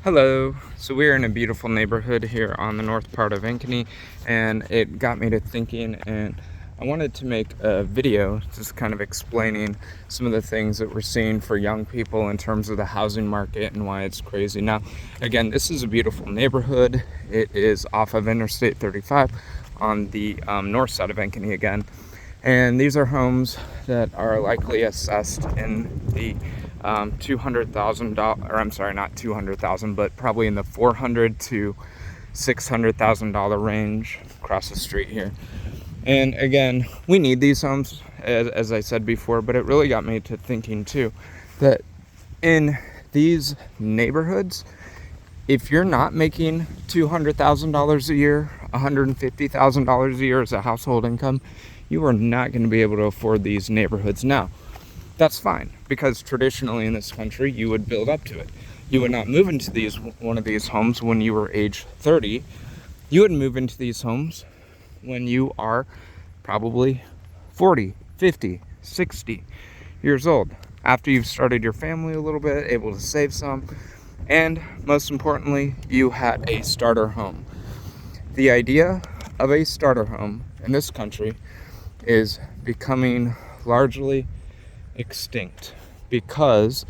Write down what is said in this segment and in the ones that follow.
Hello. So we're in a beautiful neighborhood here on the north part of Ankeny, and it got me to thinking, and I wanted to make a video just kind of explaining some of the things that we're seeing for young people in terms of the housing market and why it's crazy. Now, again, this is a beautiful neighborhood. It is off of Interstate 35 on the north side of Ankeny again. And these are homes that are likely assessed in the $200,000, or I'm sorry, not 200,000, but probably in the $400,000 to $600,000 range across the street here. And again, we need these homes, as I said before, but it really got me to thinking too, that in these neighborhoods, if you're not making $200,000 a year, $150,000 a year as a household income, you are not going to be able to afford these neighborhoods. Now, that's fine, because traditionally in this country, you would build up to it. You would not move into one of these homes when you were age 30. You would move into these homes when you are probably 40, 50, 60 years old, after you've started your family a little bit, able to save some, and most importantly, you had a starter home. The idea of a starter home in this country is becoming largely extinct, because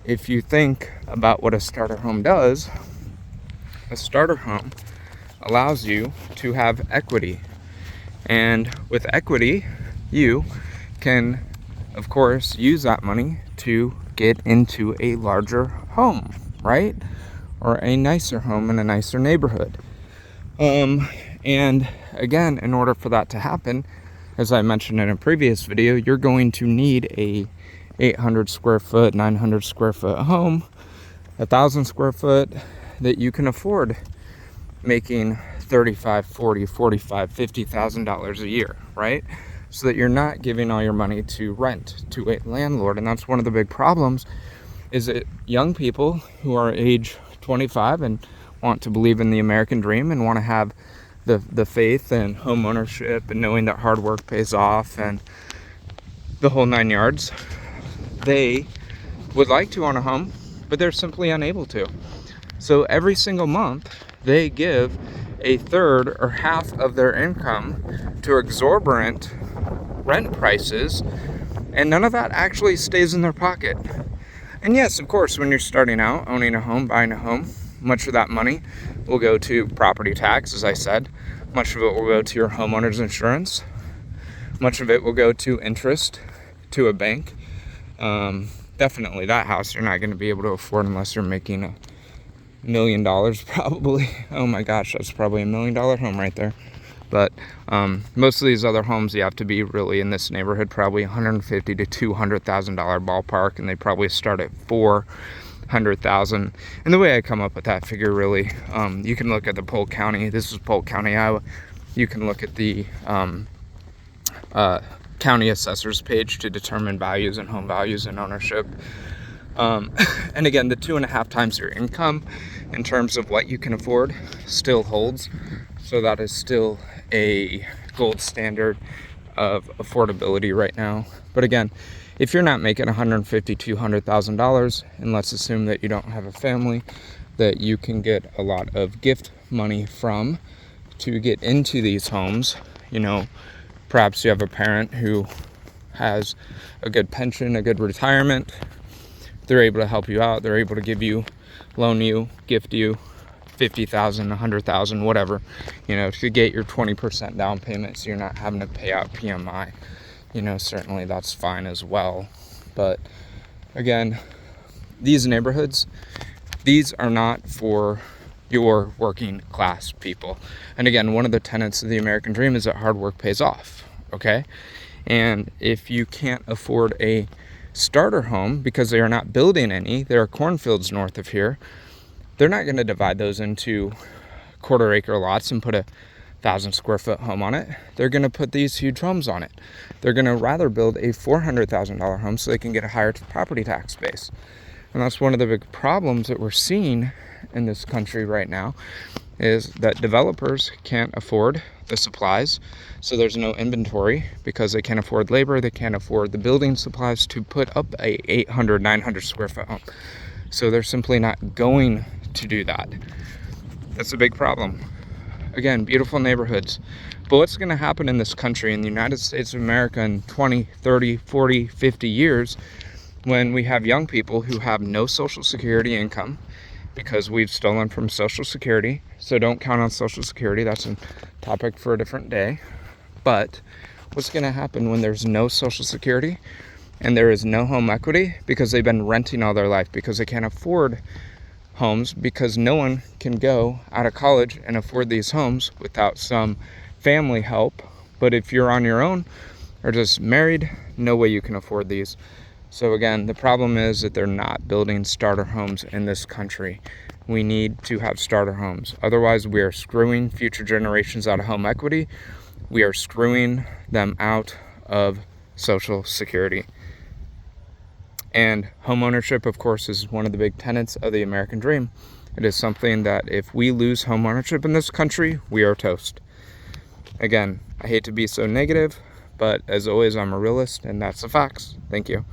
if you think about what a starter home does, a starter home allows you to have equity. And with equity, you can, of course, use that money to get into a larger home, right? Or a nicer home in a nicer neighborhood. And again, in order for that to happen, as I mentioned in a previous video, you're going to need a 800 square foot, 900 square foot home, 1,000 square foot that you can afford making $35, $40, $45, $50,000 a year, right? So that you're not giving all your money to rent to a landlord. And that's one of the big problems, is that young people who are age 25 and want to believe in the American dream and want to have the faith and home ownership and knowing that hard work pays off and the whole 9 yards, they would like to own a home, but they're simply unable to. So every single month, they give a third or half of their income to exorbitant rent prices, and none of that actually stays in their pocket. And yes, of course, when you're starting out, owning a home, buying a home, much of that money will go to property tax, as I said. Much of it will go to your homeowner's insurance. Much of it will go to interest to a bank. Definitely that house you're not going to be able to afford unless you're making $1 million probably. Oh my gosh, that's probably $1 million home right there. But most of these other homes, you have to be really in this neighborhood, probably $150,000 to $200,000 ballpark, and they probably start at $400,000. And the way I come up with that figure, really, you can look at the Polk County. This is Polk County, Iowa. You can look at the county assessor's page to determine values and home values and ownership. And again, the 2.5 times your income in terms of what you can afford still holds. So that is still a gold standard of affordability right now. But again, if you're not making $150,000 to $200,000, and let's assume that you don't have a family that you can get a lot of gift money from to get into these homes, perhaps you have a parent who has a good pension, a good retirement. They're able to help you out. They're able to give you, loan you, gift you $50,000, $100,000, whatever, to get your 20% down payment, so you're not having to pay out PMI. Certainly that's fine as well. But again, these neighborhoods, these are not for your working class people. And again, one of the tenets of the American dream is that hard work pays off, okay? And if you can't afford a starter home because they are not building any, there are cornfields north of here, they're not going to divide those into quarter-acre lots and put a 1,000 square foot home on it. They're going to put these huge homes on it. They're going to rather build a $400,000 home so they can get a higher property tax base. And that's one of the big problems that we're seeing in this country right now, is that developers can't afford the supplies, so there's no inventory because they can't afford labor, they can't afford the building supplies to put up a 800, 900 square foot home. So they're simply not going to do that. That's a big problem. Again, beautiful neighborhoods. But what's going to happen in this country, in the United States of America, in 20, 30, 40, 50 years, when we have young people who have no Social Security income because we've stolen from Social Security? So don't count on Social Security. That's a topic for a different day. But what's going to happen when there's no Social Security and there is no home equity because they've been renting all their life, because they can't afford homes, because no one can go out of college and afford these homes without some family help? But if you're on your own or just married, no way you can afford these. So again, the problem is that they're not building starter homes in this country. We need to have starter homes. Otherwise, we are screwing future generations out of home equity. We are screwing them out of Social Security. And homeownership, of course, is one of the big tenets of the American dream. It is something that if we lose homeownership in this country, we are toast. Again, I hate to be so negative, but as always, I'm a realist, and that's the facts. Thank you.